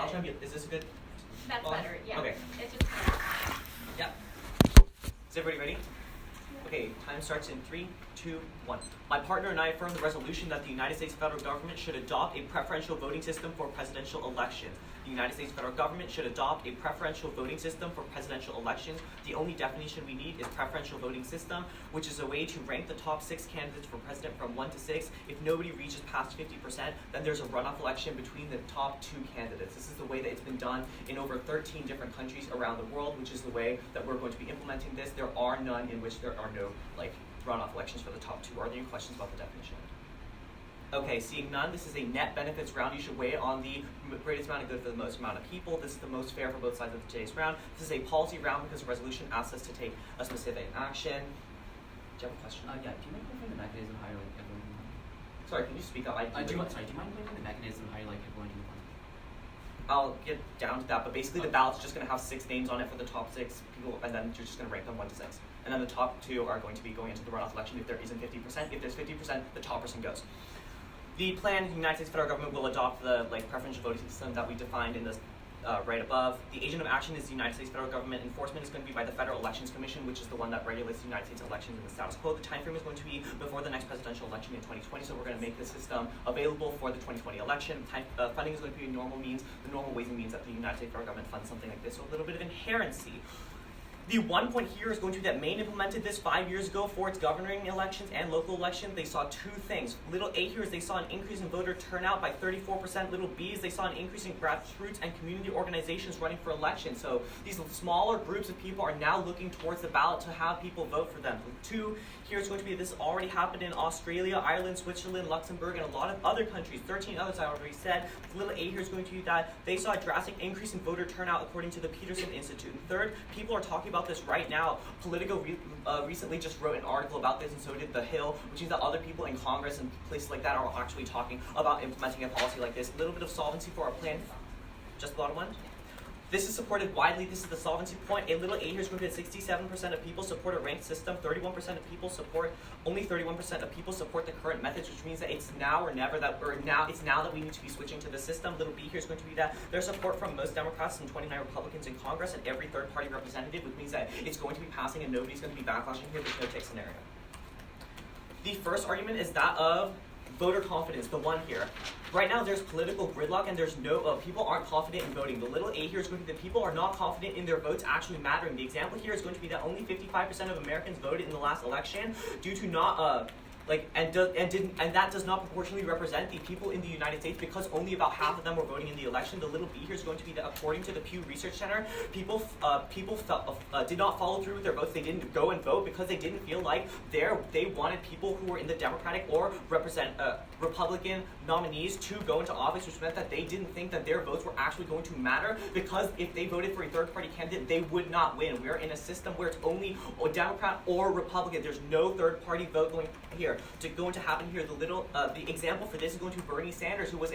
I'll try and be, is this a good? That's better, yeah. Okay. It's just Yeah. Is everybody ready? Okay, time starts in 3, 2, 1. My partner and I affirm the resolution that the United States federal government should adopt a preferential voting system for presidential elections. The United States federal government should adopt a preferential voting system for presidential elections. The only definition we need is preferential voting system, which is a way to rank the top 6 candidates for president from 1 to 6. If nobody reaches past 50%, then there's a runoff election between the top 2 candidates. This is the way that it's been done in over 13 different countries around the world, which is the way that we're going to be implementing this. There are none in which there are no runoff elections for the top 2. Are there any questions about the definition? Okay, seeing none, this is a net benefits round. You should weigh on the greatest amount of good for the most amount of people. This is the most fair for both sides of today's round. This is a policy round because the resolution asks us to take a specific action. Do you have a question? Yeah, do you mind putting the mechanism higher, like everyone in one? Sorry, can you speak up? Do you mind putting the mechanism higher, like everyone in one? I'll get down to that, but basically the ballot's just going to have 6 names on it for the top 6 people, and then you're just going to rank them 1 to 6. And then the top 2 are going to be going into the runoff election if there isn't 50%. If there's 50%, the top person goes. The plan, the United States federal government will adopt the preferential voting system that we defined in this right above. The agent of action is the United States federal government. Enforcement is going to be by the Federal Elections Commission, which is the one that regulates the United States elections and the status quo. The time frame is going to be before the next presidential election in 2020, so we're going to make the system available for the 2020 election. Funding is going to be normal means, the normal ways and means that the United States federal government funds something like this, so a little bit of inherency. The 1 point here is going to be that Maine implemented this 5 years ago for its governing elections and local elections. They saw 2 things. Little A here is they saw an increase in voter turnout by 34%. Little B is they saw an increase in grassroots and community organizations running for elections. So these smaller groups of people are now looking towards the ballot to have people vote for them. 2 here is going to be this already happened in Australia, Ireland, Switzerland, Luxembourg, and a lot of other countries. 13 others I already said. Little A here is going to be that they saw a drastic increase in voter turnout according to the Peterson Institute. And 3rd, people are talking about this right now. Politico recently just wrote an article about this, and so did The Hill, which means that other people in Congress and places like that are actually talking about implementing a policy like this. A little bit of solvency for our plan. Just the bottom one. This is supported widely. This is the solvency point. A little A here is going to be that 67% of people support a ranked system. 31% of people support, only 31% of people support the current methods, which means that it's now or never that, it's now that we need to be switching to the system. Little B here is going to be that there's support from most Democrats and 29 Republicans in Congress and every third party representative, which means that it's going to be passing and nobody's going to be backlashing here. There's no take scenario. The first argument is that of voter confidence, the one here. Right now there's political gridlock and there's no, people aren't confident in voting. The little A here is going to be that people are not confident in their votes actually mattering. The example here is going to be that only 55% of Americans voted in the last election due to not, and that does not proportionally represent the people in the United States because only about half of them were voting in the election. The little B here is going to be that according to the Pew Research Center, people did not follow through with their votes. They didn't go and vote because they didn't feel like they wanted people who were in the Democratic or Republican nominees to go into office, which meant that they didn't think that their votes were actually going to matter because if they voted for a third-party candidate, they would not win. We're in a system where it's only a Democrat or Republican. There's no third-party vote going here. Going to happen here. The example for this is going to be Bernie Sanders, who was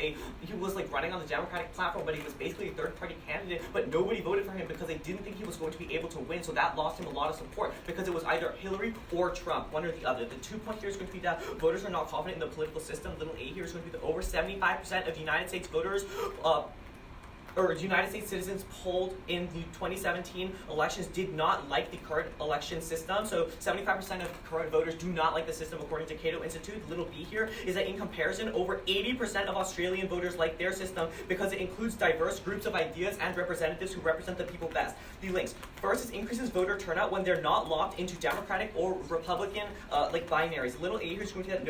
running on the Democratic platform, but he was basically a third-party candidate, but nobody voted for him because they didn't think he was going to be able to win. So that lost him a lot of support because it was either Hillary or Trump, one or the other. The 2 point here is going to be that voters are not confident in the political system. Little A here is going to be that over 75% of the United States voters or United States citizens polled in the 2017 elections did not like the current election system. So 75% of current voters do not like the system according to Cato Institute. The little B here is that in comparison, over 80% of Australian voters like their system because it includes diverse groups of ideas and representatives who represent the people best. The links. First is increases voter turnout when they're not locked into Democratic or Republican binaries. Little A here is going to be that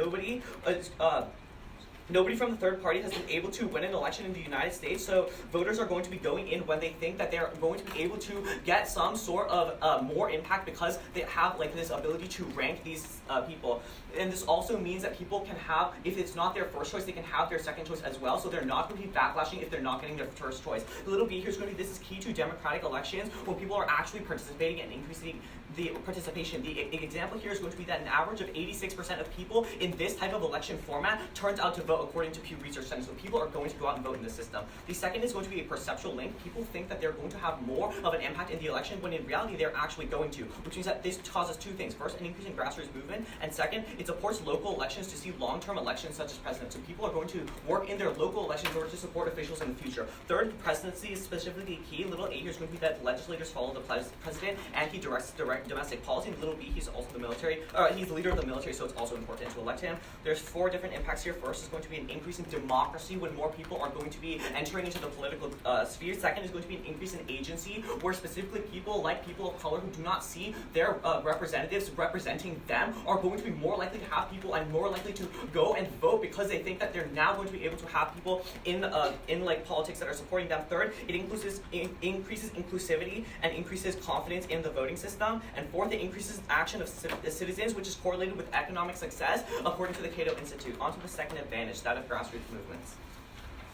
nobody from the third party has been able to win an election in the United States, so voters are going to be going in when they think that they're going to be able to get some sort of more impact because they have this ability to rank these people. And this also means that people can have, if it's not their first choice, they can have their second choice as well, so they're not going to be backlashing if they're not getting their first choice. The little B here is going to be, this is key to democratic elections when people are actually participating and increasing the participation. The example here is going to be that an average of 86% of people in this type of election format turns out to vote vote according to Pew Research Center. So people are going to go out and vote in the system. The second is going to be a perceptual link. People think that they're going to have more of an impact in the election when in reality they're actually going to, which means that this causes two things. First, an increase in grassroots movement, and second, it supports local elections to see long-term elections such as president. So people are going to work in their local elections in order to support officials in the future. Third, presidency is specifically key. Little a here is going to be that legislators follow the president and he directs domestic policy. And little b, he's also the military. He's the leader of the military, so it's also important to elect him. There's four different impacts here. First is going to be an increase in democracy when more people are going to be entering into the political sphere. Second is going to be an increase in agency, where specifically people like people of color who do not see their representatives representing them are going to be more likely to have people and more likely to go and vote because they think that they're now going to be able to have people in like politics that are supporting them. Third, it increases inclusivity and increases confidence in the voting system. And fourth, it increases action of citizens, which is correlated with economic success, according to the Cato Institute. On to the second advantage, that of grassroots movements.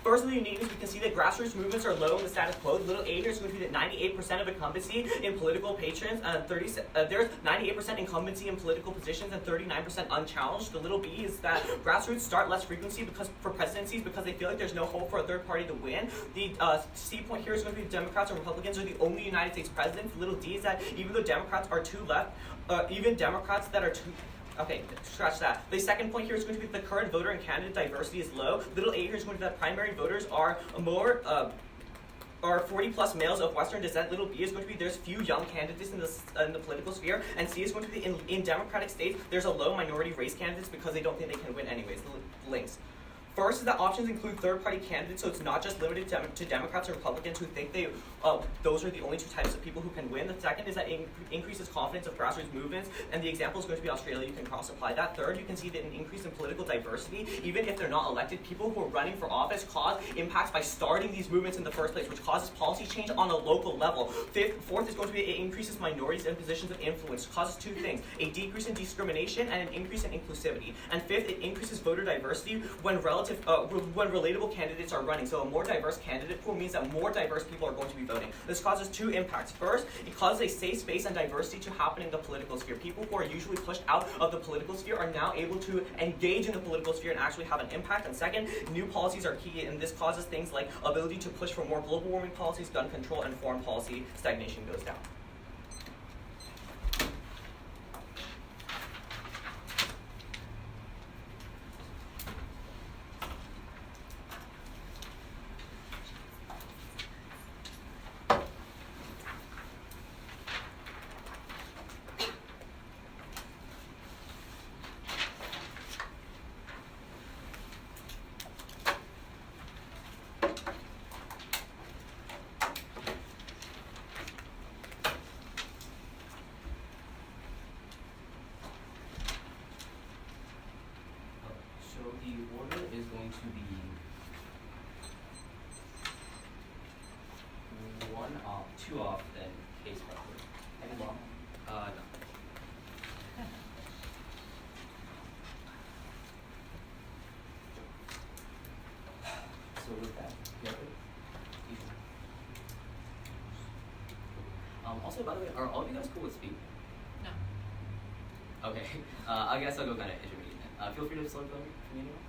First, in the uniqueness, we can see that grassroots movements are low in the status quo. Little a here is going to be that 98% of incumbency in political patrons, there's 98% incumbency in political positions and 39% unchallenged. The little b is that grassroots start less frequency for presidencies because they feel like there's no hope for a third party to win. The C point here is going to be Democrats and Republicans are the only United States presidents. The little d is that even though Democrats are too left, even Democrats that are too... Okay, scratch that. The second point here is going to be the current voter and candidate diversity is low. Little a here is going to be that primary voters are more... are 40 plus males of Western descent. Little b is going to be there's few young candidates in the political sphere, and C is going to be in Democratic states there's a low minority race candidates because they don't think they can win anyways. The links. First is that options include third-party candidates, so it's not just limited to Democrats or Republicans who think those are the only two types of people who can win. The second is that it increases confidence of grassroots movements, and the example is going to be Australia. You can cross-apply that. Third, you can see that an increase in political diversity, even if they're not elected, people who are running for office cause impacts by starting these movements in the first place, which causes policy change on a local level. Fourth is going to be it increases minorities in positions of influence, causes two things, a decrease in discrimination and an increase in inclusivity. And fifth, it increases voter diversity when relatable candidates are running. So a more diverse candidate pool means that more diverse people are going to be voting. This causes two impacts. First, it causes a safe space and diversity to happen in the political sphere. People who are usually pushed out of the political sphere are now able to engage in the political sphere and actually have an impact. And second, new policies are key, and this causes things like ability to push for more global warming policies, gun control, and foreign policy stagnation goes down. Two off, then case backward. Any long? No. So with that, also, by the way, are all of you guys cool with speed? No. Okay. I guess I'll go kind of intermediate then. Feel free to slow down for me anymore.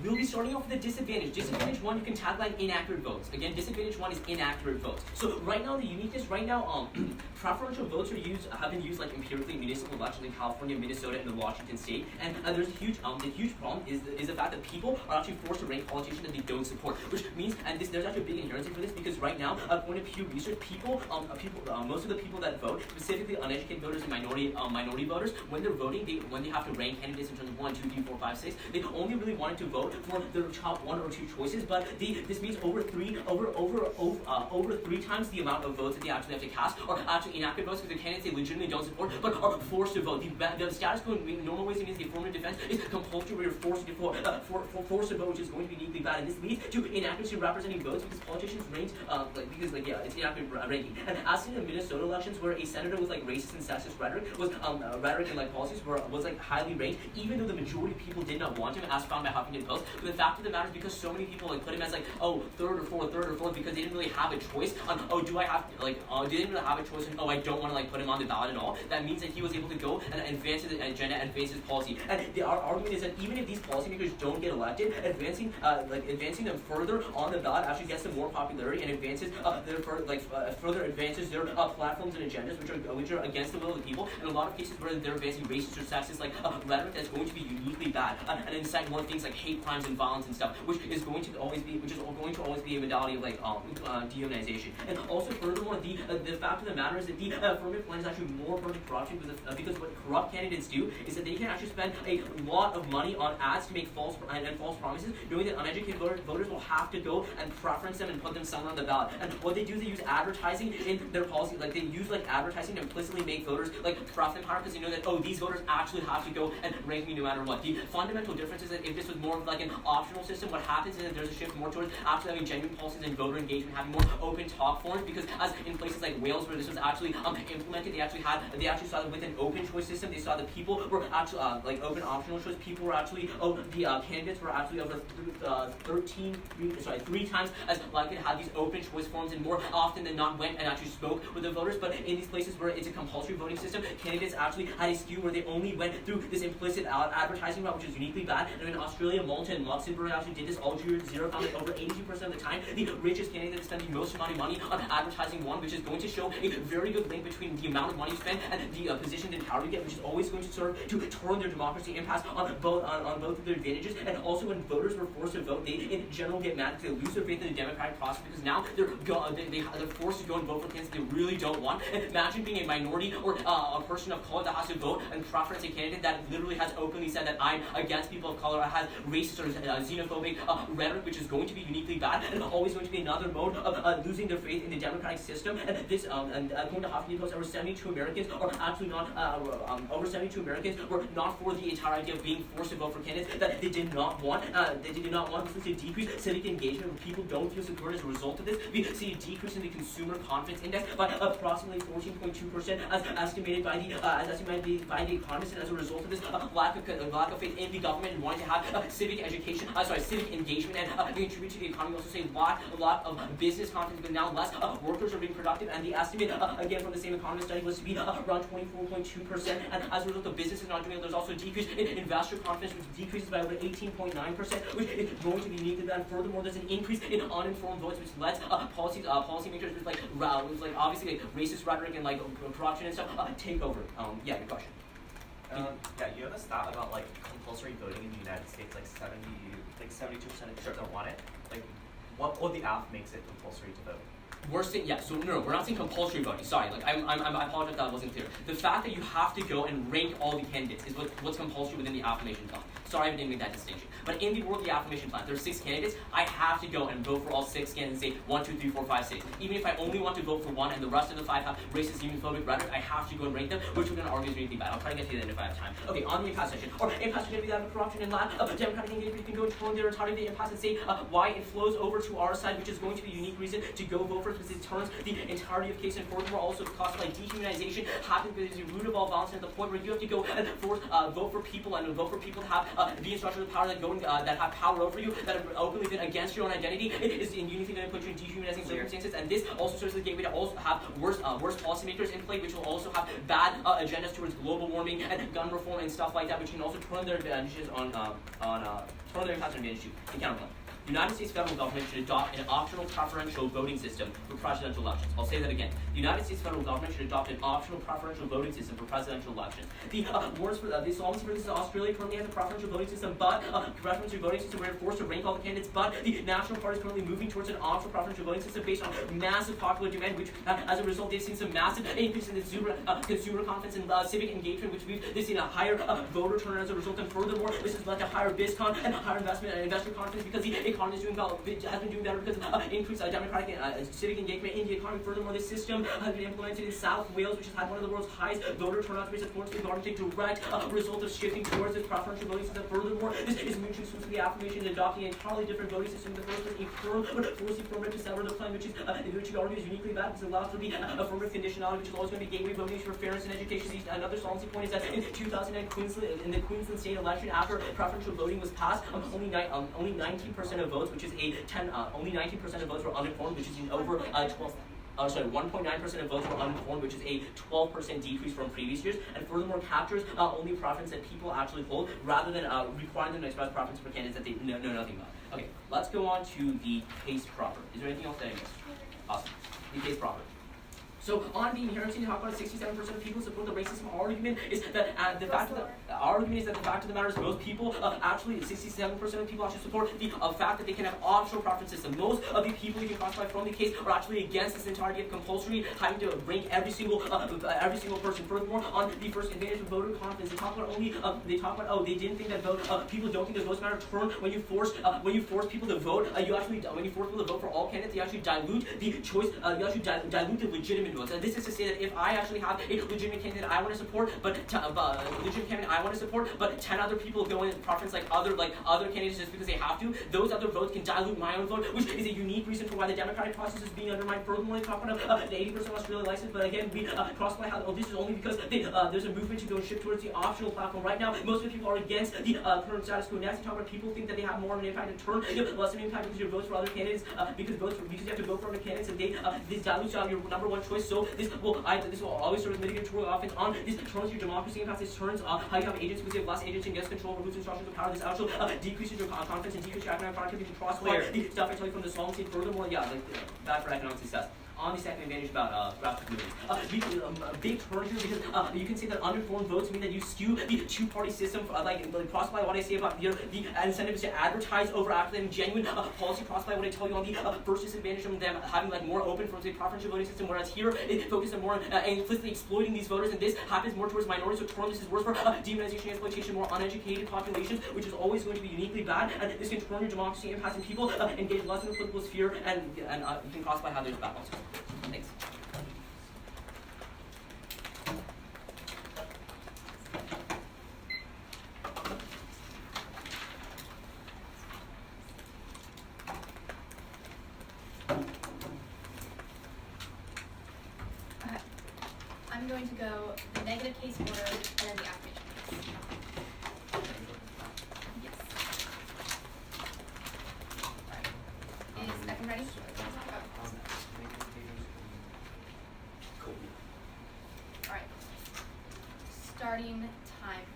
We'll be starting off with a disadvantage. Disadvantage 1, you can tagline inaccurate votes. Again, disadvantage 1 is inaccurate votes. So right now, the uniqueness, preferential votes have been used like empirically in municipal elections in California, Minnesota, and the Washington state. And there's a huge, the huge problem is the fact that people are actually forced to rank politicians that they don't support, which means, and there's actually a big inherency for this because right now, according to Pew Research, most of the people that vote, specifically uneducated voters and minority voters, when they're voting, when they have to rank candidates in terms of 1, 2, 3, 4, 5, 6, they only really wanted to vote for their top 1 or 2 choices, but this means over three times the amount of votes that they actually have to cast are actually inaccurate votes because the candidates they legitimately don't support but are forced to vote. The status quo in normal ways against the affirmative defense is compulsory where you're forced to vote, which is going to be uniquely bad, and this leads to inaccuracy in representing votes because politicians rank it's inaccurate ranking. And as in the Minnesota elections where a senator with like racist and sexist rhetoric and like policies was like highly ranked, even though the majority of people did not want him, as found by Huffington votes. But the fact of the matter is, because so many people like put him as like, oh, third or fourth, because they didn't really have a choice on, oh, do I have like, they didn't really have a choice on, oh, I don't want to like put him on the ballot at all. That means that he was able to go and advance his agenda, advance his policy. And our argument is that even if these policymakers don't get elected, advancing them further on the ballot actually gets them more popularity and advances further advances their platforms and agendas, which are against the will of the people. In a lot of cases where they're advancing racist or sexist rhetoric that's going to be uniquely bad and incite more things like hate crimes and violence and stuff, which is going to always be a modality of dehumanization. And also, furthermore, the fact of the matter is that the affirmative plan is actually more prone to corruption because what corrupt candidates do is that they can actually spend a lot of money on ads to make false promises, knowing that uneducated voters will have to go and preference them and put them somewhere on the ballot. And what they do is they use advertising in their policy, they use advertising to implicitly make voters prefer them higher because they know that, oh, these voters actually have to go and rank me no matter what. The fundamental difference is that if this was more of an optional system, what happens is that there's a shift more towards actually having genuine policies and voter engagement, having more open talk forums, because as in places like Wales where this was actually implemented, they actually saw that with an open choice system, they saw that people were actually open optional choice, people were actually candidates were actually over 3 times as likely to have these open choice forms, and more often than not went and actually spoke with the voters. But in these places where it's a compulsory voting system, candidates actually had a skew where they only went through this implicit advertising route, which is uniquely bad. And in Australia, Malta, and Luxembourg actually did this. Algeria Zero found that over 82% of the time, the richest candidate spent the most amount of money on advertising won, which is going to show a very good link between the amount of money you spend and the position and power you get, which is always going to serve to turn their democracy impasse on both of their advantages. And also, when voters were forced to vote, they in general get mad because they lose their faith in the democratic process, because now they're forced to go and vote for candidates they really don't want. And imagine being a minority or a person of color that has to vote and preference a candidate that literally has openly said that I'm against people of color, has racist or xenophobic rhetoric, which is going to be uniquely bad and always going to be another mode of losing their faith in the democratic system. And this, according to Huffington Post, over 72 Americans are actually not over 72 Americans were not for the entire idea of being forced to vote for candidates that they did not want. They did not want this to decrease civic engagement, where people don't feel secure as a result of this. We see a decrease in the consumer confidence index by approximately 14.2%, as estimated by the economists. And as a result of this, lack of faith in the government and wanting to have civic engagement and contribute to the economy. Also say lot of business confidence, but now less workers are being productive. And the estimate, again from the same economist study, was to be around 24.2%. And as a result of businesses not doing it, there's also a decrease in investor confidence, which decreases by over 18.9%, which is going to be uniquely bad. Furthermore, there's an increase in uninformed votes, which lets policymakers with obviously racist rhetoric and corruption and stuff take over. Your question. You have a stat about compulsory voting in the United States, 72% of people don't want it. What the app makes it compulsory to vote? We're saying, we're not saying compulsory voting. Sorry, I apologize if that wasn't clear. The fact that you have to go and rank all the candidates is what's compulsory within the affirmation plan. Sorry, I didn't make that distinction. But in the world of the affirmation plan, there's 6 candidates. I have to go and vote for all 6 candidates and say 1, 2, 3, 4, 5, 6. Even if I only want to vote for one and the rest of the 5 have racist, xenophobic rhetoric, I have to go and rank them, which we're going to argue is really bad. I'll try to get to that if I have time. Okay, on the impasse section. Or impasse is going to be that of corruption and lack of democratic engagement. You can go and turn their entirety of the impasse and say why it flows over to our side, which is going to be a unique reason to go vote for it, because it turns the entirety of case. And furthermore, also the cost of dehumanization happens because it's the root of all violence, and at the point where you have to go and vote for people and vote for people to have the instructions of power that have power over you, that have openly been against your own identity. It is uniquely going to put you in dehumanizing circumstances, and this also serves as a gateway to also have worse policymakers in play, which will also have bad agendas towards global warming and gun reform and stuff like that, which can also turn their advantages on turn their impacts on advantage to. And counterpoint. The United States federal government should adopt an optional preferential voting system for presidential elections. I'll say that again. The United States federal government should adopt an optional preferential voting system for presidential elections. The solvency for this is Australia currently has a preferential voting system, but preferential voting system where they're forced to rank all the candidates. But the National Party is currently moving towards an optional preferential voting system based on massive popular demand, which as a result they've seen some massive increase in the consumer confidence and civic engagement, which they've seen a higher voter turnout as a result. And furthermore, this has led to higher BizCon and higher investment and investor confidence because the economy is doing well, has been doing better because of increased democratic civic engagement in the economy. Furthermore, this system has been implemented in South Wales, which has had one of the world's highest voter turnout rates, according to the Guardian, a direct result of shifting towards this preferential voting system. Furthermore, this is mutually exclusive affirmation and adopting an entirely different voting system. The first was a firm but forcefully affirmative to sever the plan, which he argues is uniquely bad because it allows for the affirmative conditionality, which is always going to be gateway voting for fairness in education. Another solvency point is that in 2009 in the Queensland state election, after preferential voting was passed, only 19% of votes, which is only 19% of votes were uninformed, which is over 1.9% of votes were uninformed, which is a 12% decrease from previous years, and furthermore captures only preference that people actually hold, rather than requiring them to express preference for candidates that they know nothing about. Okay, let's go on to the case proper. Is there anything else that I missed? Awesome. The case proper. So on the inherency, talk about 67% of people support the racism. Our argument is that the fact of the matter is most people actually 67% of people actually support the fact that they can have optional preference system. Most of the people you can classify from the case are actually against this entirety of compulsory having to rank every single person. Furthermore, on the first advantage of voter confidence, they talk about they didn't think that people don't think that votes matter. Turn when you force people to vote, when you force people to vote for all candidates, you actually dilute the choice. You actually dilute the legitimate votes. And this is to say that if I actually have a legitimate candidate I want to support, but 10 other people go in preference like other candidates just because they have to, those other votes can dilute my own vote, which is a unique reason for why the democratic process is being undermined. Furthermore, they talk about the 80% of Australian license, but again, we cross-apply how this is only because there's a movement to go and shift towards the optional platform. Right now, most of the people are against the current status quo. Next, they talk about people think that they have more of an impact in turn, less of an impact because you vote for other candidates, because you have to vote for other candidates, and this dilutes your number one choice. So this will always sort of mitigatory offense on this turns your democracy impact. This turns how you have agents because you have less agents and gets control over who's in charge of the power. This actually decreases your confidence and decreases your economic productivity. Cross-apply the stuff I tell you from the solvency. Furthermore, bad for economic success. On the second advantage about graphic communities. A big turn here because you can say that uninformed votes mean that you skew the two-party system, cross-apply what I say about the incentive is to advertise over activating genuine policy. Cross-apply what I tell you on the first disadvantage of them having more open for the preferential voting system, whereas here it focuses more on implicitly exploiting these voters, and this happens more towards minorities. So this is worse for demonization and exploitation, more uneducated populations, which is always going to be uniquely bad, and this can turn your democracy and passing people engage less in the political sphere, and you can cross-apply how there's a balance. Thanks. I'm going to go the negative case order and then the affirmation case. Yes. Right. Is everyone ready? Cool. Alright. Starting time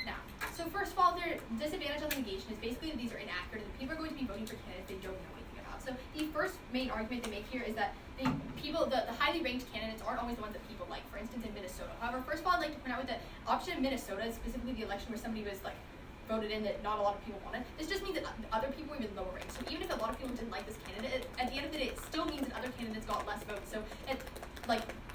now. So first of all, their disadvantage of litigation is basically that these are inaccurate and people are going to be voting for candidates they don't know anything about. So the first main argument they make here is that the highly ranked candidates aren't always the ones that people like, for instance in Minnesota. However, first of all, I'd like to point out with the option in Minnesota, specifically the election where somebody was voted in that not a lot of people wanted, this just means that other people were even lower ranked. So even if a lot of people didn't like this candidate, at the end of the day, it still means that other candidates got less votes. So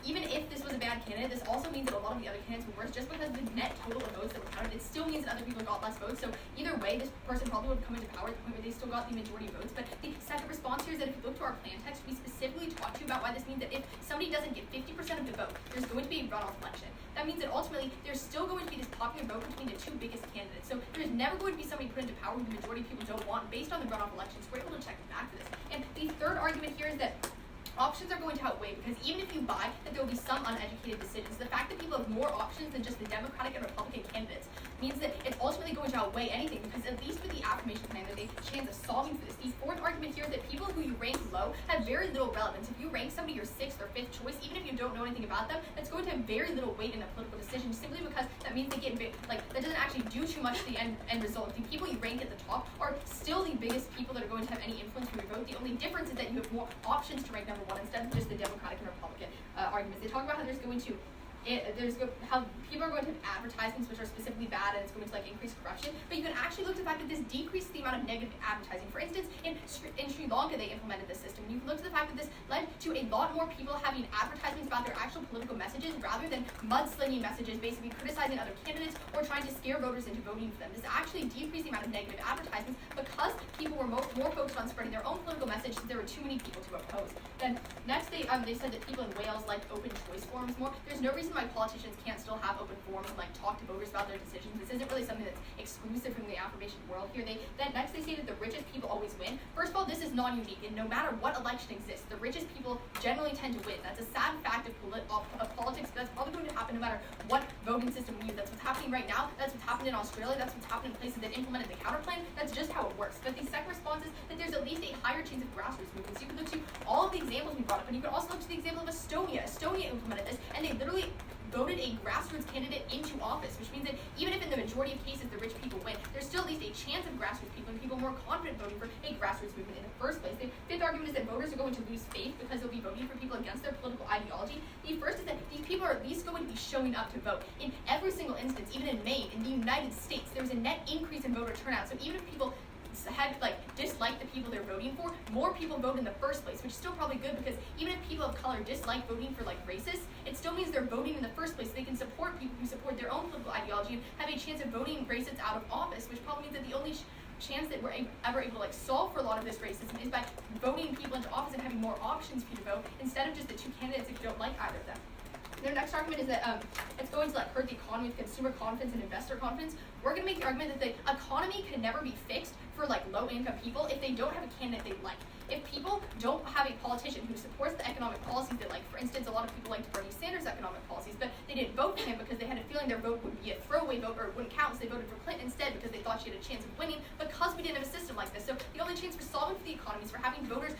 even if this was a bad candidate, this also means that a lot of the other candidates were worse. Just because the net total of votes that were counted, it still means that other people got less votes. So either way, this person probably would come into power at the point where they still got the majority of votes. But the second response here is that if you look to our plan text, we specifically talk to you about why this means that if somebody doesn't get 50% of the vote, there's going to be a runoff election. That means that ultimately, there's still going to be this popular vote between the two biggest candidates. So there's never going to be somebody put into power who the majority of people don't want based on the runoff elections. We're able to check back for this. And the third argument here is that options are going to outweigh, because even if you buy that there will be some uneducated decisions, the fact that people have more options than just the Democratic and Republican candidates means that it's ultimately going to outweigh anything, because at least for the affirmation plan, there's a chance of solving for this. The fourth argument here is that people who you rank low have very little relevance. If you rank somebody your sixth or fifth choice, even if you don't know anything about them, that's going to have very little weight in a political decision, simply because that means they get that doesn't actually do too much to the end result. The people you rank at the top are still the biggest people that are going to have any influence for your vote. The only difference is that you have more options to rank number one instead of just the Democratic and Republican arguments. They talk about how there's going to how people are going to have advertisements which are specifically bad and it's going to like increase corruption, but you can actually look at the fact that this decreased the amount of negative advertising. For instance, in Sri Lanka they implemented this system. You can look at the fact that this led to a lot more people having advertisements about their actual political messages rather than mudslinging messages, basically criticizing other candidates or trying to scare voters into voting for them. This actually decreased the amount of negative advertisements because people were more focused on spreading their own political message since there were too many people to oppose. Then next they said that people in Wales liked open choice forums more. There's no reason why politicians can't still have open forums and like talk to voters about their decisions. This isn't really something that's exclusive from the affirmation world here. Next they say that the richest people always win. First of all, this is non-unique, and no matter what election exists, the richest people generally tend to win. That's a sad fact of politics, but that's probably going to happen no matter what voting system we use. That's what's happening right now. That's what's happened in Australia. That's what's happened in places that implemented the counterplan. That's just how it works. But the second response is that there's at least a higher chance of grassroots movements. You can look to all of the examples we brought up, and you can also look to the example of Estonia. Estonia implemented this, and they literally voted a grassroots candidate into office, which means that even if in the majority of cases the rich people win, there's still at least a chance of grassroots people and people more confident voting for a grassroots movement in the first place. The fifth argument is that voters are going to lose faith because they'll be voting for people against their political ideology. The first is that these people are at least going to be showing up to vote. In every single instance, even in Maine, in the United States, there was a net increase in voter turnout. So even if people had dislike the people they're voting for, more people vote in the first place, which is still probably good because even if people of color dislike voting for racists, it still means they're voting in the first place. They can support people who support their own political ideology and have a chance of voting racists out of office, which probably means that the only chance that we're ever able to solve for a lot of this racism is by voting people into office and having more options for you to vote instead of just the two candidates if you don't like either of them. Their next argument is that it's going to hurt the economy with consumer confidence and investor confidence. We're going to make the argument that the economy can never be fixed for low-income people if they don't have a candidate they like. If people don't have a politician who supports the economic policies that, for instance, a lot of people liked Bernie Sanders' economic policies, but they didn't vote for him because they had a feeling their vote would be a throwaway vote or it wouldn't count, so they voted for Clinton instead because they thought she had a chance of winning because we didn't have a system like this. So the only chance for solving for the economy is for having voters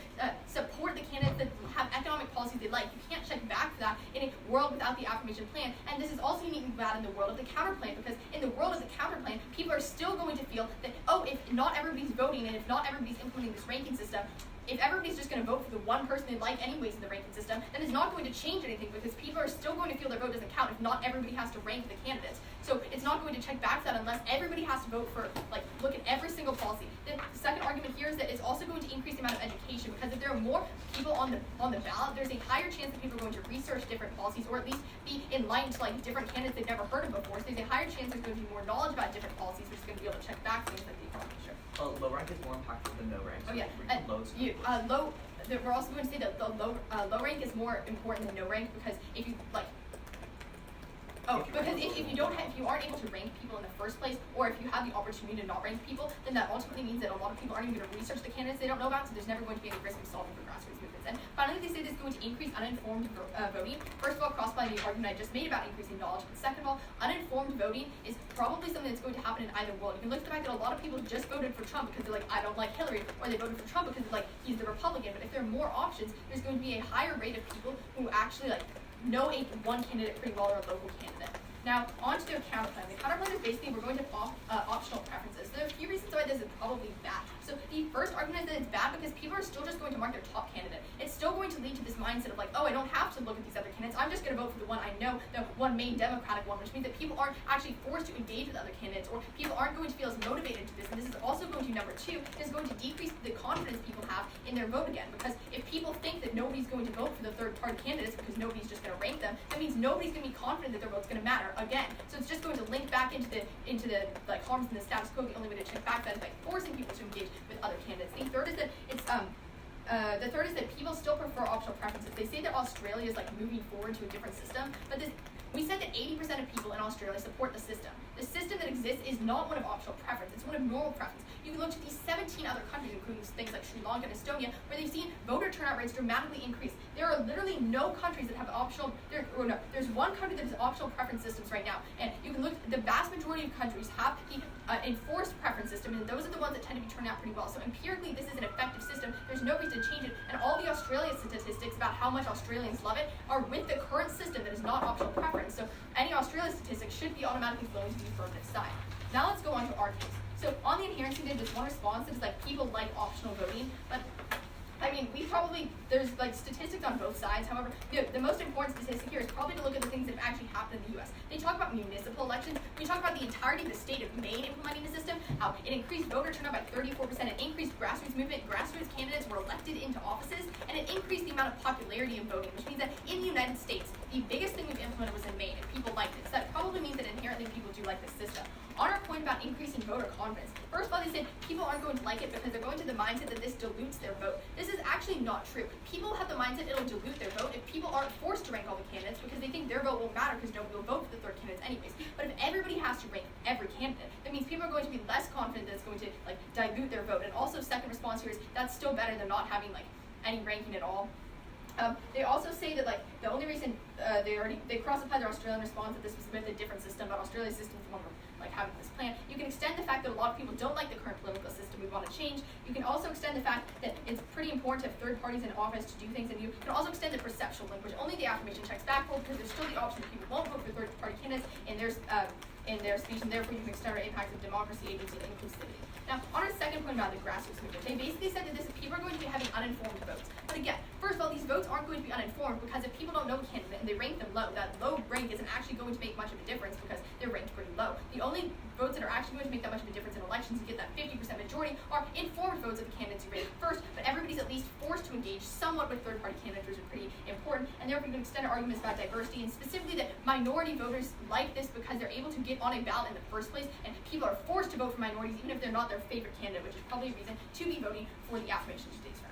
support the candidates that have economic policies they like. You can't check back for that in a world without the affirmation plan, and this is also unique and bad in the world of the counter plan because in the world of the counter plan, people are still going to feel that, if not everybody's voting and if not everybody's implementing this ranking system, if everybody's just going to vote for the one person they like anyways in the ranking system, then it's not going to change anything because people are still going to feel their vote doesn't count if not everybody has to rank the candidates. So it's not going to check back to that unless everybody has to vote for, look at every single policy. The second argument here is that it's also going to increase the amount of education because if there are more people on the ballot, there's a higher chance that people are going to research different policies or at least be enlightened to different candidates they've never heard of before. So there's a higher chance there's going to be more knowledge about different policies, which is going to be able to check back things like the economy. Sure. Low rank is more impactful than no rank. Oh yeah, we're also going to say that the low rank is more important than no rank because if you if you aren't able to rank people in the first place, or if you have the opportunity to not rank people, then that ultimately means that a lot of people aren't even going to research the candidates they don't know about, so there's never going to be any risk of solving for grassroots movements. And finally, they say this is going to increase uninformed voting. First of all, crossed by the argument I just made about increasing knowledge, but second of all, uninformed voting is probably something that's going to happen in either world. You can look at the fact that a lot of people just voted for Trump because they're I don't like Hillary, or they voted for Trump because they're he's the Republican, but if there are more options, there's going to be a higher rate of people who actually know one candidate pretty well or a local candidate. Now, on to their counterplan. The counterplan is basically we're going to have optional preferences. There are a few reasons why this is probably bad. So the first argument is that it's bad because people are still just going to mark their top candidate. It's still going to lead to this mindset of I don't have to look at these other candidates. I'm just going to vote for the one I know, the one main Democratic one, which means that people aren't actually forced to engage with other candidates, or people aren't going to feel as motivated to this. And this is also going to, number two, is going to decrease the confidence people have in their vote again. Because if people think that nobody's going to vote for the third-party candidates because nobody's just going to rank them, that means nobody's going to be confident that their vote's going to matter again. So it's just going to link back into the harms in the status quo. The only way to check back that is by forcing people to engage with other candidates. The third is that people still prefer optional preferences. They say that Australia is moving forward to a different system, but we said that 80% of people in Australia support the system. The system that exists is not one of optional preference, it's one of normal preference. You can look to these 17 other countries, including things like Sri Lanka and Estonia, where they've seen voter turnout rates dramatically increase. There are literally no countries that have there's one country that has optional preference systems right now, and you can look, the vast majority of countries have the enforced preference system, and those are the ones that tend to be turned out pretty well. So empirically, this is an effective system. There's no reason to change it, and all the Australia statistics about how much Australians love it are with the current system that is not optional preference. So any Australia statistics should be automatically flowing to the affirmative side. Now let's go on to our case. So on the inherency, there's just one response that is people like optional voting, but I mean, there's like statistics on both sides. However, the most important statistic here is probably to look at the things that have actually happened in the U.S. They talk about municipal elections. We talk about the entirety of the state of Maine implementing the system, how it increased voter turnout by 34%, it increased grassroots movement, grassroots candidates were elected into offices, and it increased the amount of popularity of voting, which means that in the United States, the biggest thing we've implemented was in Maine, and people liked it. So that probably means that inherently people do like this system. On our point about increasing voter confidence, first of all, they said people aren't going to like it because they're going to the mindset that this dilutes their vote. This is actually not true. People have the mindset it'll dilute their vote if people aren't forced to rank all the candidates because they think their vote won't matter because nobody will vote for the third candidates anyways. But if everybody has to rank every candidate, that means people are going to be less confident that it's going to like dilute their vote. And also, second response here is that's still better than not having like any ranking at all. They also say that like the only reason they cross-applied their Australian response that this was with a different system, but Australia's system is the one we're like having this plan. You can extend the fact that a lot of people don't like the current political system we want to change. You can also extend the fact that it's pretty important to have third parties in office to do things, and you can also extend the perceptual link, which only the affirmation checks back hold because there's still the option that people won't vote for third party candidates in their speech, and therefore you can extend our impact of democracy, agency, and inclusivity. Now, on our second point about the grassroots movement, they basically said that people are going to be having uninformed votes. But again, first of all, these votes aren't going to be uninformed because if people don't know a candidate and they rank them low, that low rank isn't actually going to make much of a difference because they're ranked pretty low. The only votes that are actually going to make that much of a difference in elections to get that 50% majority are informed votes of the candidates you rated first, but everybody's at least forced to engage somewhat with third-party candidates, which is pretty important, and therefore you can extend our arguments about diversity, and specifically that minority voters like this because they're able to get on a ballot in the first place, and people are forced to vote for minorities even if they're not their favorite candidate, which is probably a reason to be voting for the affirmation today's round.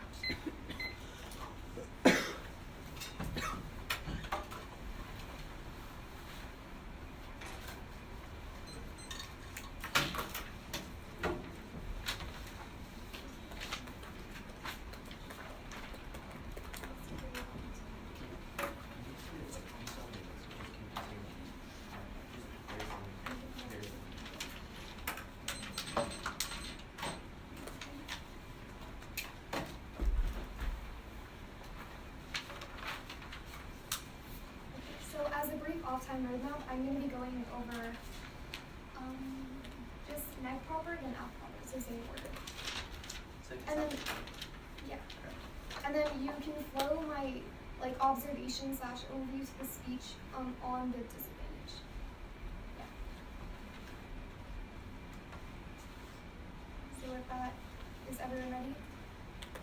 Off-time roadmap, I'm going to be going over just neg proper and app proper, so same order. And then, yeah. And then you can flow my like observation / overview to the speech on the disadvantage. Yeah. So with that, is everyone ready?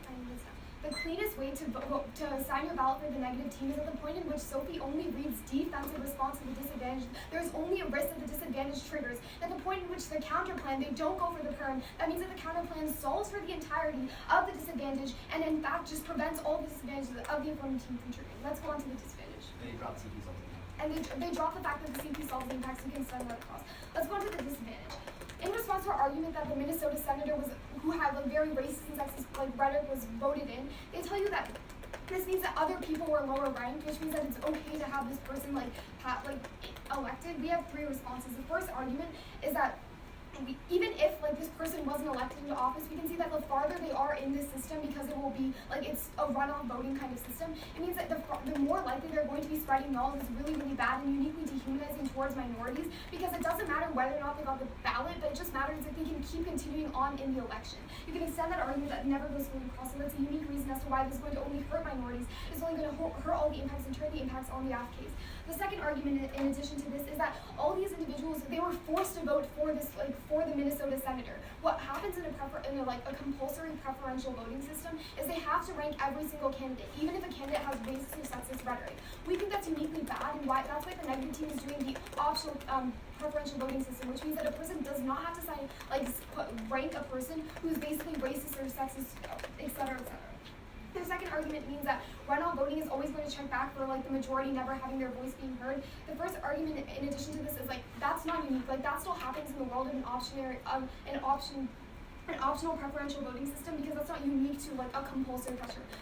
I need this now. The cleanest way to assign your ballot for the negative team is at the point in which Sophie only reads defensive response to the disadvantage. There's only a risk that the disadvantage triggers. At the point in which the counter plan, they don't go for the perm, that means that the counter plan solves for the entirety of the disadvantage and in fact just prevents all the disadvantages of the affirmative team from triggering. Let's go on to the disadvantage. They drop CP solving. And they drop the fact that the CP solves the impact, so you can send that across. Let's go on to the disadvantage. In response to our argument that the Minnesota senator who had like very racist and sexist like rhetoric was voted in, they tell you that this means that other people were lower ranked, which means that it's okay to have this person elected. We have three responses. The first argument is that even if like this person wasn't elected into office, we can see that the farther they are in this system, because it will be like it's a runoff voting kind of system, it means that the more likely they're going to be spreading nulls is really, really bad and uniquely dehumanizing towards minorities, because it doesn't matter whether or not they got the ballot, but it just matters if they can keep continuing on in the election. You can extend that argument that never goes fully across, and that's a unique reason as to why this is going to only hurt minorities. It's only going to hurt all the impacts and turn the impacts on the AF case. The second argument, in addition to this, is that all these individuals, they were forced to vote for this, for the Minnesota senator. What happens in a compulsory preferential voting system is they have to rank every single candidate, even if a candidate has racist or sexist rhetoric. We think that's uniquely bad, and that's why the negative team is doing the optional preferential voting system, which means that a person does not have to rank a person who's basically racist or sexist, etc., etc. The second argument means that runoff voting is always going to check back for the majority never having their voice being heard. The first argument, in addition to this, is that's not unique. That still happens in the world of an optional preferential voting system, because that's not unique to a compulsory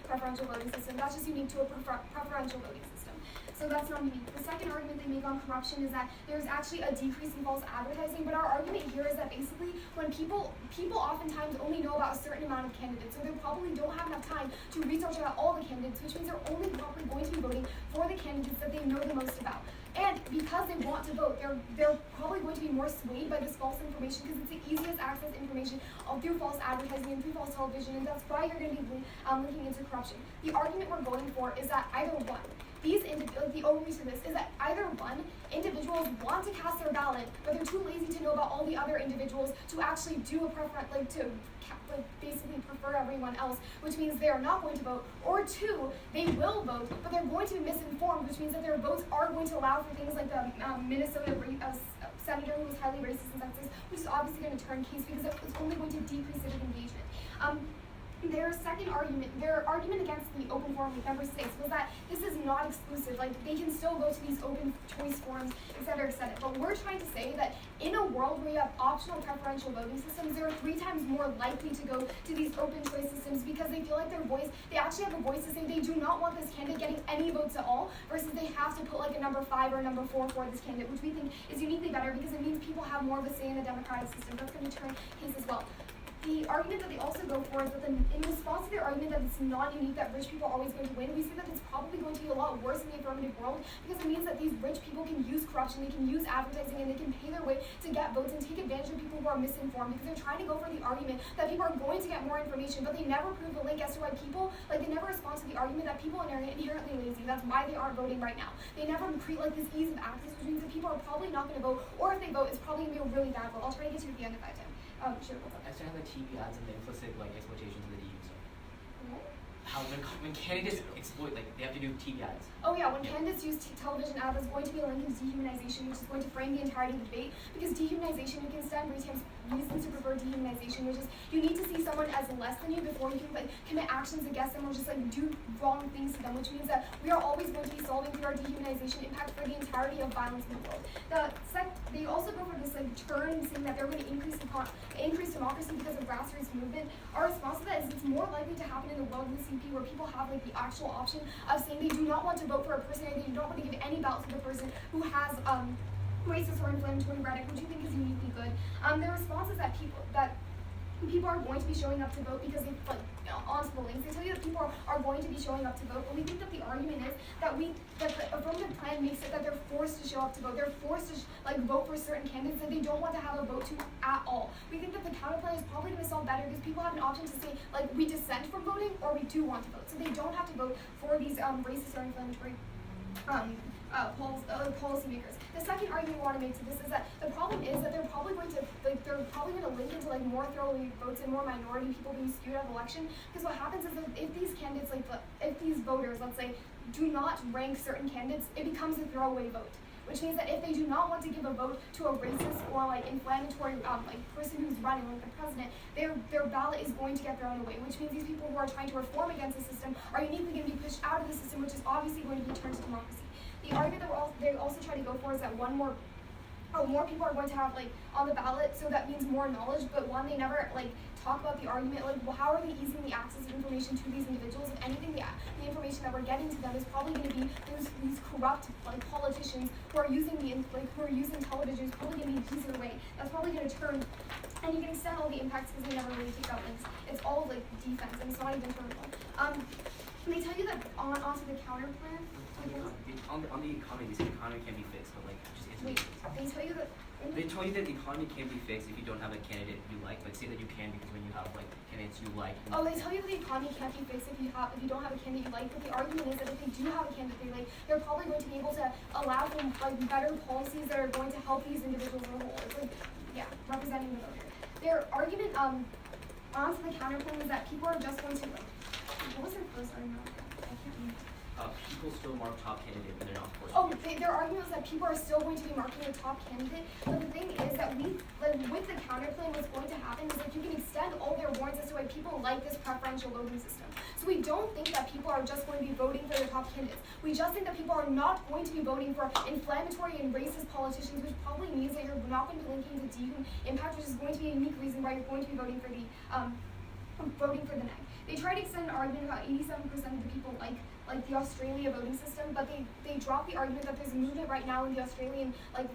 preferential voting system. That's just unique to a preferential voting system. So that's not unique. The second argument they make on corruption is that there's actually a decrease in false advertising, but our argument here is that basically when people oftentimes only know about a certain amount of candidates, so they probably don't have enough time to research about all the candidates, which means they're only probably going to be voting for the candidates that they know the most about. And because they want to vote, they're probably going to be more swayed by this false information because it's the easiest access information through false advertising and through false television, and that's why you're going to be linking into corruption. The argument we're going for is that either one, the overview to this is that either one, individuals want to cast their ballot, but they're too lazy to know about all the other individuals to actually do a basically prefer everyone else, which means they are not going to vote. Or two, they will vote, but they're going to be misinformed, which means that their votes are going to allow for things like the Minnesota senator who was highly racist and sexist, which is obviously going to turn case because it's only going to decrease civic engagement. Their argument against the open forum, like number 6, was that this is not exclusive. Like, they can still go to these open choice forums, et cetera, et cetera. But we're trying to say that in a world where you have optional preferential voting systems, they're 3 times more likely to go to these open choice systems because they feel like they actually have a voice to say they do not want this candidate getting any votes at all, versus they have to put like a number 5 or a number 4 for this candidate, which we think is uniquely better because it means people have more of a say in the democratic system. That's going to turn case as well. The argument that they also go for is that in response to their argument that it's not unique that rich people are always going to win, we see that it's probably going to be a lot worse in the affirmative world because it means that these rich people can use corruption, they can use advertising, and they can pay their way to get votes and take advantage of people who are misinformed because they're trying to go for the argument that people are going to get more information, but they never prove the link as to why people, like they never respond to the argument that people are inherently lazy. That's why they aren't voting right now. They never create like this ease of access, which means that people are probably not going to vote, or if they vote, it's probably going to be a really bad vote. I'll try to get to it at the end if I have time. Sure. I still have the TV ads and the implicit like exploitations of the DU stuff. What? How when candidates exploit, like they have to do TV ads. Oh yeah, when candidates use television ads, there's going to be a link into dehumanization, which is going to frame the entirety of the debate. Because dehumanization, you can stand reasons to prefer dehumanization, which is you need to see someone as less than you before you can like commit actions against them or just like do wrong things to them, which means that we are always going to be solving through our dehumanization impact for the entirety of violence in the world. They also go for this like turn saying that they're going to increase democracy because of grassroots movement. Our response to that is it's more likely to happen in the world with CP where people have like the actual option of saying they do not want to vote for a person or they do not want to give any ballot to the person who has racist or inflammatory rhetoric, which we think is uniquely good. Their response is that people are going to be showing up to vote because they onto the links. They tell you that people are going to be showing up to vote, but we think that the argument is that the affirmative plan makes it that they're forced to show up to vote. They're forced to vote for certain candidates that they don't want to have a vote to at all. We think that the counter plan is probably going to solve better because people have an option to say we dissent from voting or we do want to vote. So they don't have to vote for these racist or inflammatory policymakers. The second argument we want to make to this is that the problem is that they're probably going to link into more throwaway votes and more minority people being skewed out of election. Because what happens is that if these candidates, if these voters, let's say, do not rank certain candidates, it becomes a throwaway vote. Which means that if they do not want to give a vote to a racist or inflammatory person who's running, like the president, their ballot is going to get thrown away. Which means these people who are trying to reform against the system are uniquely going to be pushed out of the system, which is obviously going to be turned to democracy. The argument that they also try to go for is that more people are going to have on the ballot, so that means more knowledge. But one, they never talk about the argument how are they easing the access of information to these individuals? If anything, the information that we're getting to them is probably going to be these corrupt politicians who are using television is probably going to be an easier way. That's probably going to turn, and you can extend all the impacts because they never really take out links. It's all defense, and it's not even terminal. They tell you that onto the counter plan. On the economy, they say the economy can be fixed, but just answer Wait, they tell you that. They tell you that the economy can be fixed if you don't have a candidate you like, but say that you can because when you have candidates you like. Oh, they tell you that the economy can't be fixed if you don't have a candidate you like, but the argument is that if they do have a candidate they like, they're probably going to be able to allow them better policies that are going to help these individuals as a whole. It's representing the voter. Their argument onto the counterpoint is that people are just going to what was their first argument? I can't remember. People still mark top candidate, but they're not forced. Oh, their argument is that people are still going to be marking the top candidate, but the thing is that with the counterclaim, what's going to happen is you can extend all their warrants as to why people like this preferential voting system. So we don't think that people are just going to be voting for their top candidates. We just think that people are not going to be voting for inflammatory and racist politicians, which probably means that you're not going to be linking to DU impact, which is going to be a unique reason why you're going to be voting for the neg. They try to extend an argument about 87% of the people like like the Australia voting system, but they dropped the argument that there's a movement right now in the Australian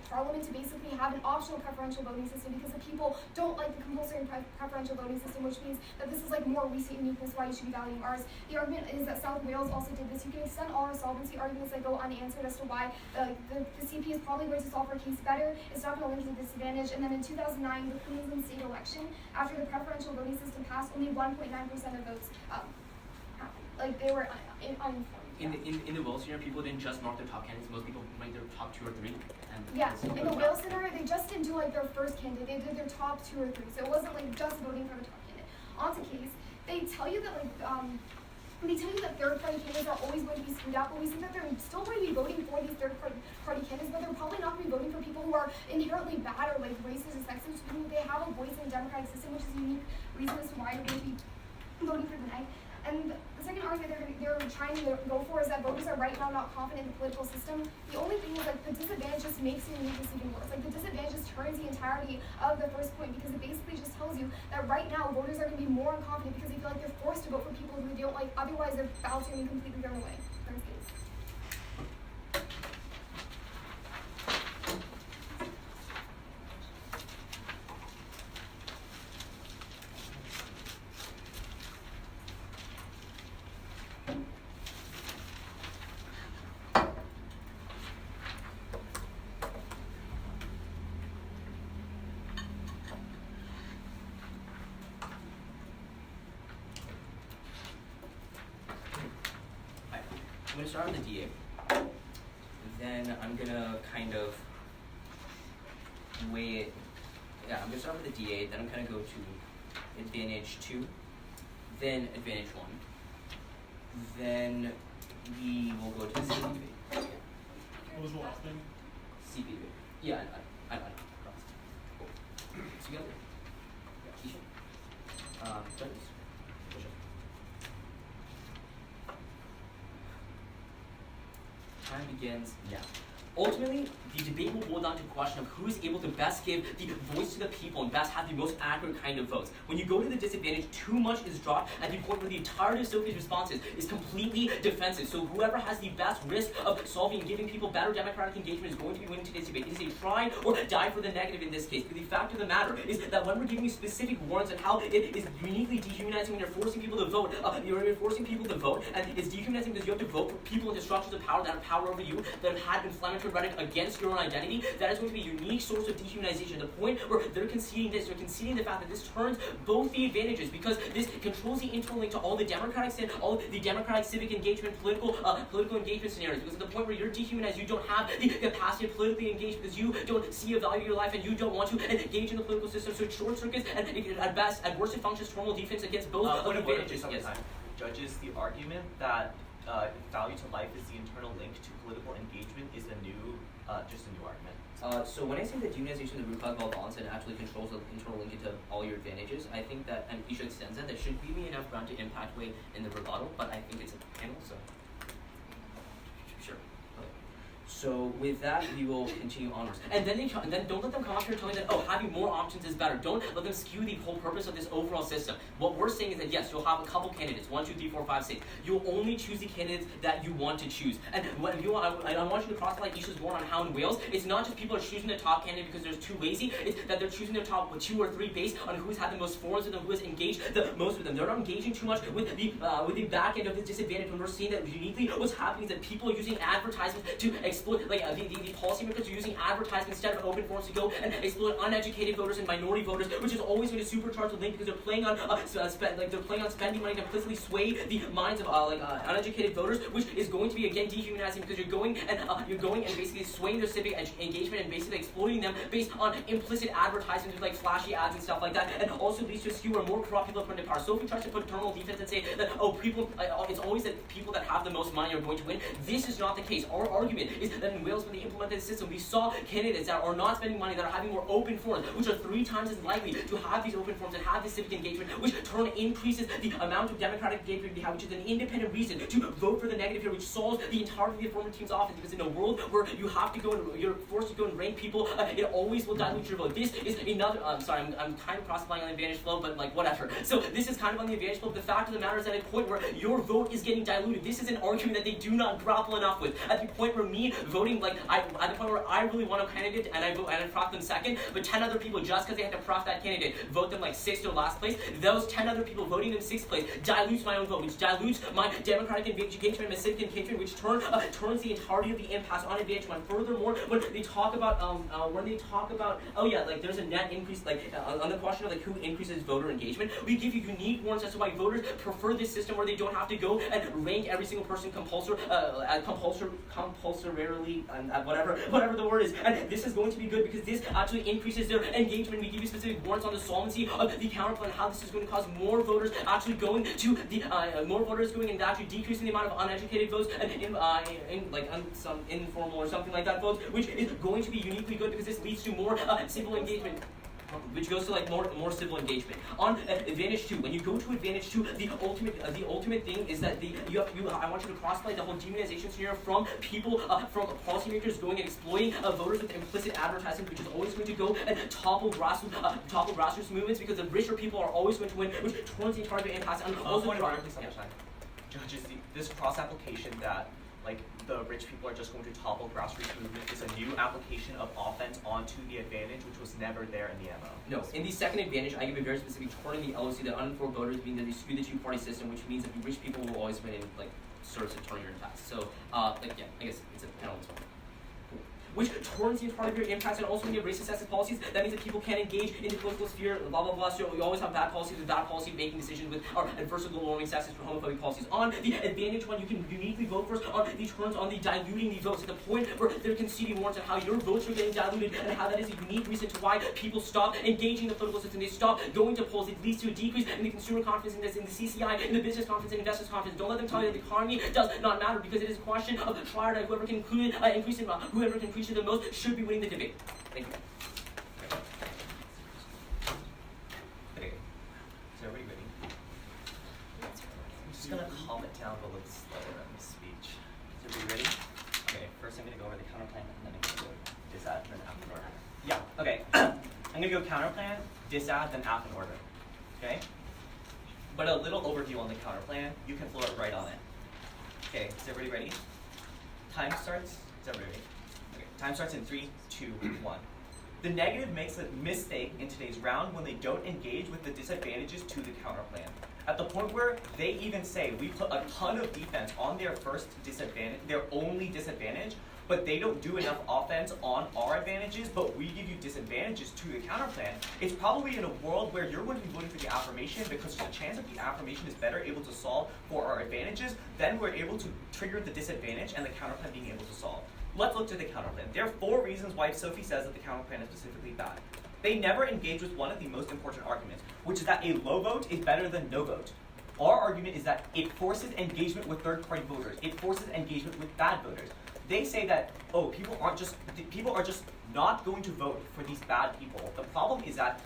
parliament to basically have an optional preferential voting system because the people don't like the compulsory preferential voting system, which means that this is more recent uniqueness why you should be valuing ours. The argument is that South Wales also did this. You can extend all our solvency arguments that go unanswered as to why the CP is probably going to solve our case better. It's not going to link to the disadvantage. And then in 2009, the Queensland state election, after the preferential voting system passed, only 1.9% of votes happened. They were uninformed. In the Wales scenario, people didn't just mark their top candidates. Most people ranked their top 2 or 3. And yeah, in the Wales scenario, they just didn't do their first candidate. They did their top 2 or 3. So it wasn't just voting for the top candidate. On to case, they tell you that third-party candidates are always going to be screwed out, but we see that they're still going to be voting for these third-party candidates, but they're probably not going to be voting for people who are inherently bad or racist or sexist, who they have a voice in the democratic system, which is a unique reason as to why they're going to be voting for the night. And the second argument they're trying to go for is that voters are right now not confident in the political system. The only thing is the disadvantage just makes the uniqueness even worse. The disadvantage just turns the entirety of the first point because it basically just tells you that right now voters are going to be more unconfident because they feel like they're forced to vote for people who they don't like, otherwise their ballots are going to be completely thrown away. Third case. I'm going to start with the DA. Then I'm going to kind of weigh it. Yeah, I'm going to start with the DA, then I'm going to go to advantage 2, then advantage 1. Then we will go to the CPV. What was the last name? CPV. Yeah, I cool. Together. Yeah, Isha. Judges. Time begins now. Ultimately, the debate will boil down to a question of who is able to best give the voice to the people and best have the most accurate kind of votes. When you go to the disadvantage, too much is dropped at the point where the entirety of Sophie's responses is completely defensive. So whoever has the best risk of solving and giving people better democratic engagement is going to be winning today's debate. It is a try or die for the negative in this case. But the fact of the matter is that when we're giving you specific warrants on how it is uniquely dehumanizing when you're forcing people to vote, you're forcing people to vote, and it's dehumanizing because you have to vote for people into structures of power that have power over you, that have had inflammatory rhetoric against your own identity. That is going to be a unique source of dehumanization. The point where they're conceding this, they're conceding the fact that this turns both the advantages because this controls the interlink to all the democratic civic engagement, political engagement scenarios. Because at the point where you're dehumanized, you don't have the capacity to politically engage because you don't see a value in your life and you don't want to engage in the political system. So it short circuits and at worst it functions formal defense against both of the advantages. Yes. Judges, the argument that value to life is the internal link to political engagement is just a new argument. So when I say that dehumanization of the root cause of all violence and actually controls the internal linkage to all your advantages, I think that, and Isha extends that, there should be enough ground to impact weight in the rebuttal, but I think it's a panel, so sure. Okay. So with that, we will continue onwards. And then don't let them come up here telling that, oh, having more options is better. Don't let them skew the whole purpose of this overall system. What we're saying is that yes, you'll have a couple candidates, 1, 2, 3, 4, 5, 6. You'll only choose the candidates that you want to choose. And what you want, I want you to cross like Isha's born on how in Wales, it's not just people are choosing the top candidate because they're too lazy, it's that they're choosing their top 2 or 3 based on who's had the most forums with them, who has engaged the most with them. They're not engaging too much with the back end of the disadvantage. When we're seeing that uniquely what's happening is that people are using advertisements to exploit, like the policymakers are using advertisements instead of open forums to go and exploit uneducated voters and minority voters, which is always going to supercharge the link because they're playing on spending money to implicitly sway the minds of uneducated voters, which is going to be again dehumanizing because you're going and basically swaying their civic engagement and basically exploiting them based on implicit advertisements with like flashy ads and stuff like that, and also leads to a skew where more corrupt people are put into power. So if we try to put terminal defense and say that it's always that people that have the most money are going to win, this is not the case. Our argument is that in Wales, when they implemented the system, we saw candidates that are not spending money, that are having more open forums, which are 3 times as likely to have these open forums and have this civic engagement, which in turn increases the amount of democratic engagement we have, which is an independent reason to vote for the negative here, which solves the entirety of the affirmative team's office. Because in a world where you have to go and you're forced to go and rank people, it always will dilute your vote. This is another. I'm kind of cross-applying on the advantage flow, but like whatever. So this is kind of on the advantage flow. The fact of the matter is at a point where your vote is getting diluted. This is an argument that they do not grapple enough with. At the point where me voting, at the point where I really want a candidate and I vote and I prop them second, but 10 other people, just because they had to prop that candidate, vote them like 6th or last place. Those 10 other people voting them 6th place dilutes my own vote, which dilutes my democratic engagement and my civic engagement, which turns the entirety of the impasse on advantage one. Furthermore, when they talk about there's a net increase, on the question of who increases voter engagement, we give you unique warrants as to why voters prefer this system where they don't have to go and rank every single person compulsorily, and whatever the word is. And this is going to be good because this actually increases their engagement. We give you specific warrants on the solvency of the counterplan, how this is going to cause more voters actually going to the and actually decreasing the amount of uneducated votes and some informal or something like that votes, which is going to be uniquely good because this leads to more civil engagement. Which goes to more civil engagement. On advantage 2, when you go to advantage 2, the ultimate thing is that I want you to cross-apply the whole demonization scenario from people, from policymakers going and exploiting voters with implicit advertising, which is always going to go and topple grassroots movements because the richer people are always going to win, which turns the entire impasse and also Judges, this cross-application that the rich people are just going to topple grassroots movement is a new application of offense onto the advantage, which was never there in the MO. No, in the second advantage, I give a very specific turning the LOC, the uninformed voters, meaning that they skew the two-party system, which means that the rich people will always win in serves to turn your impasse. So, I guess it's a penalty. Which turns the entire of your impasse, and also when you have racist excessive policies, that means that people can't engage in the political sphere, blah, blah, blah. So you always have bad policies with bad policy making decisions with our adverse global warming, sexist, or homophobic policies. On the advantage one, you can uniquely vote first on the turns on the diluting the votes at the point where they're conceding warrants on how your votes are getting diluted and how that is a unique reason to why people stop engaging in the political system. They stop going to polls. It leads to a decrease in the consumer confidence index, in the CCI, in the business confidence, and investors' confidence. Don't let them tell you that the economy does not matter because it is a question of triad. Whoever can increase it the most should be winning the debate. Thank you. Okay. So everybody ready? I'm just gonna calm it down a little slower in the speech. Is everybody ready? Okay, first I'm gonna go over the counterplan and then I'm gonna go disadd, then app in order. Yeah, okay. I'm gonna go counterplan, disadd, then app in order. Okay? But a little overview on the counterplan, you can flow it right on it. Okay, is everybody ready? Time starts. Is everybody ready? Time starts in 3, 2, 1. The negative makes a mistake in today's round when they don't engage with the disadvantages to the counterplan. At the point where they even say we put a ton of defense on their first disadvantage, their only disadvantage, but they don't do enough offense on our advantages, but we give you disadvantages to the counterplan, it's probably in a world where you're going to be voting for the affirmation because there's a chance that the affirmation is better able to solve for our advantages, then we're able to trigger the disadvantage and the counterplan being able to solve. Let's look to the counterplan. There are 4 reasons why Sophie says that the counterplan is specifically bad. They never engage with one of the most important arguments, which is that a low vote is better than no vote. Our argument is that it forces engagement with third-party voters. It forces engagement with bad voters. They say that, people are just not going to vote for these bad people. The problem is that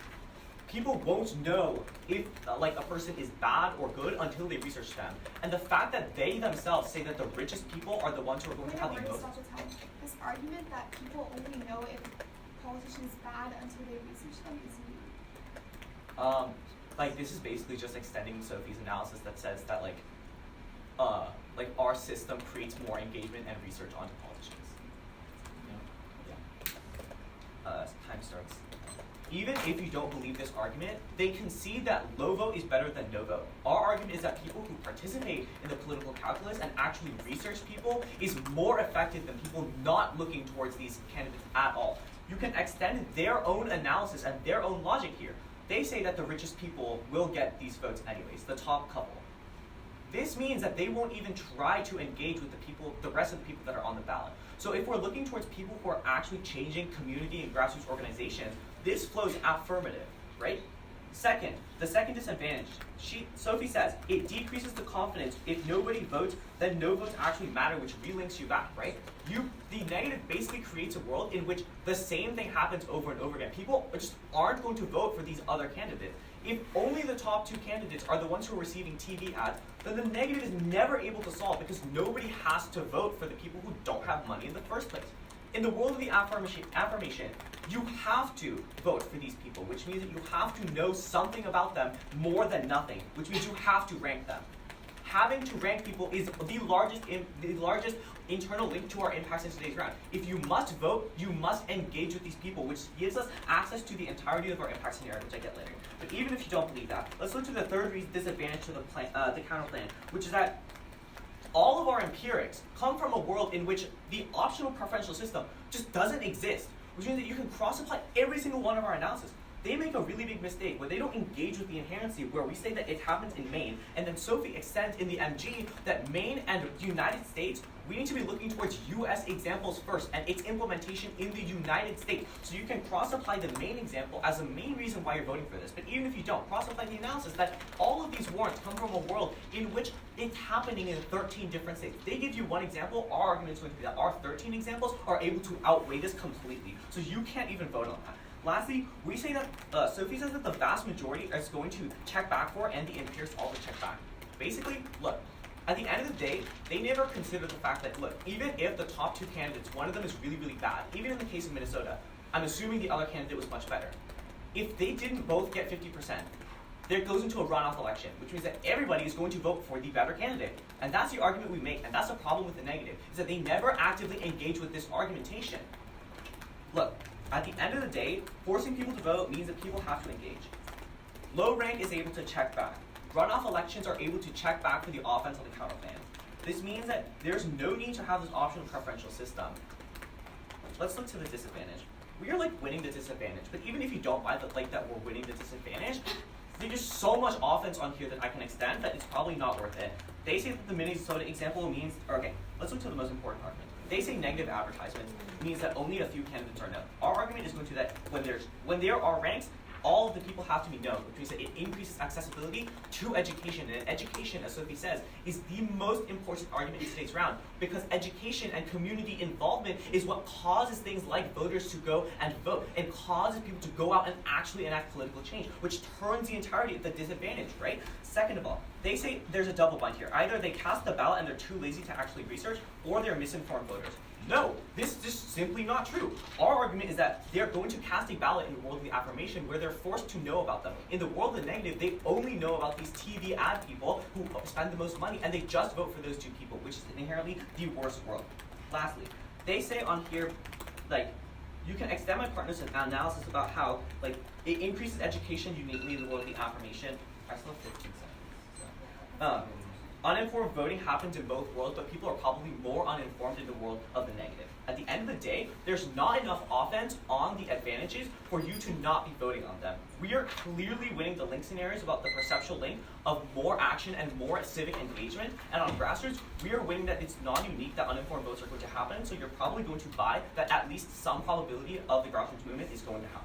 people won't know if a person is bad or good until they research them. And the fact that they themselves say that the richest people are the ones who are going to have the votes. This argument that people only know if a politician is bad until they research them is new. This is basically just extending Sophie's analysis that says that our system creates more engagement and research onto politicians. Yeah. Time starts. Even if you don't believe this argument, they concede that low vote is better than no vote. Our argument is that people who participate in the political calculus and actually research people is more effective than people not looking towards these candidates at all. You can extend their own analysis and their own logic here. They say that the richest people will get these votes anyways, the top couple. This means that they won't even try to engage with the rest of the people that are on the ballot. So if we're looking towards people who are actually changing community and grassroots organizations, this flows affirmative, right? Second, the second disadvantage. Sophie says it decreases the confidence. If nobody votes, then no votes actually matter, which relinks you back, right? the negative basically creates a world in which the same thing happens over and over again. People just aren't going to vote for these other candidates. If only the top two candidates are the ones who are receiving TV ads, then the negative is never able to solve because nobody has to vote for the people who don't have money in the first place. In the world of the affirmation, you have to vote for these people, which means that you have to know something about them more than nothing, which means you have to rank them. Having to rank people is the largest internal link to our impacts in today's round. If you must vote, you must engage with these people, which gives us access to the entirety of our impact scenario, which I get later. But even if you don't believe that, let's look to the third disadvantage to the counter plan, which is that all of our empirics come from a world in which the optional preferential system just doesn't exist, which means that you can cross-apply every single one of our analysis. They make a really big mistake where they don't engage with the inherency, where we say that it happens in Maine, and then Sophie extends in the MG that Maine and the United States, we need to be looking towards US examples first and its implementation in the United States. So you can cross-apply the Maine example as a main reason why you're voting for this. But even if you don't, cross-apply the analysis that all of these warrants come from a world in which it's happening in 13 different states. They give you one example, our argument is going to be that our 13 examples are able to outweigh this completely. So you can't even vote on that. Lastly, we say that Sophie says that the vast majority is going to check back for and the empirics also check back. Basically, look, at the end of the day, they never consider the fact that, look, even if the top two candidates, one of them is really, really bad, even in the case of Minnesota, I'm assuming the other candidate was much better. If they didn't both get 50%, there goes into a runoff election, which means that everybody is going to vote for the better candidate. And that's the argument we make, and that's the problem with the negative, is that they never actively engage with this argumentation. Look, at the end of the day, forcing people to vote means that people have to engage. Low rank is able to check back. Runoff elections are able to check back for the offense on the counter plan. This means that there's no need to have this optional preferential system. Let's look to the disadvantage. We are winning the disadvantage, but even if you don't buy that we're winning the disadvantage, there's just so much offense on here that I can extend that it's probably not worth it. They say that the Minnesota example means, okay, let's look to the most important argument. They say negative advertisements means that only a few candidates are known. Our argument is going to that when there are ranks, all of the people have to be known, which means that it increases accessibility to education. And education, as Sophie says, is the most important argument in today's round, because education and community involvement is what causes things like voters to go and vote, and causes people to go out and actually enact political change, which turns the entirety of the disadvantage, right? Second of all, they say there's a double bind here. Either they cast the ballot and they're too lazy to actually research, or they're misinformed voters. No, this is just simply not true. Our argument is that they're going to cast a ballot in the world of the affirmation where they're forced to know about them. In the world of the negative, they only know about these TV ad people who spend the most money, and they just vote for those two people, which is inherently the worst world. Lastly, they say on here, you can extend my partner's analysis about how, it increases education uniquely in the world of the affirmation. I still have 15 seconds. Uninformed voting happens in both worlds, but people are probably more uninformed in the world of the negative. At the end of the day, there's not enough offense on the advantages for you to not be voting on them. We are clearly winning the link scenarios about the perceptual link of more action and more civic engagement. And on grassroots, we are winning that it's non-unique that uninformed votes are going to happen, so you're probably going to buy that at least some probability of the grassroots movement is going to happen.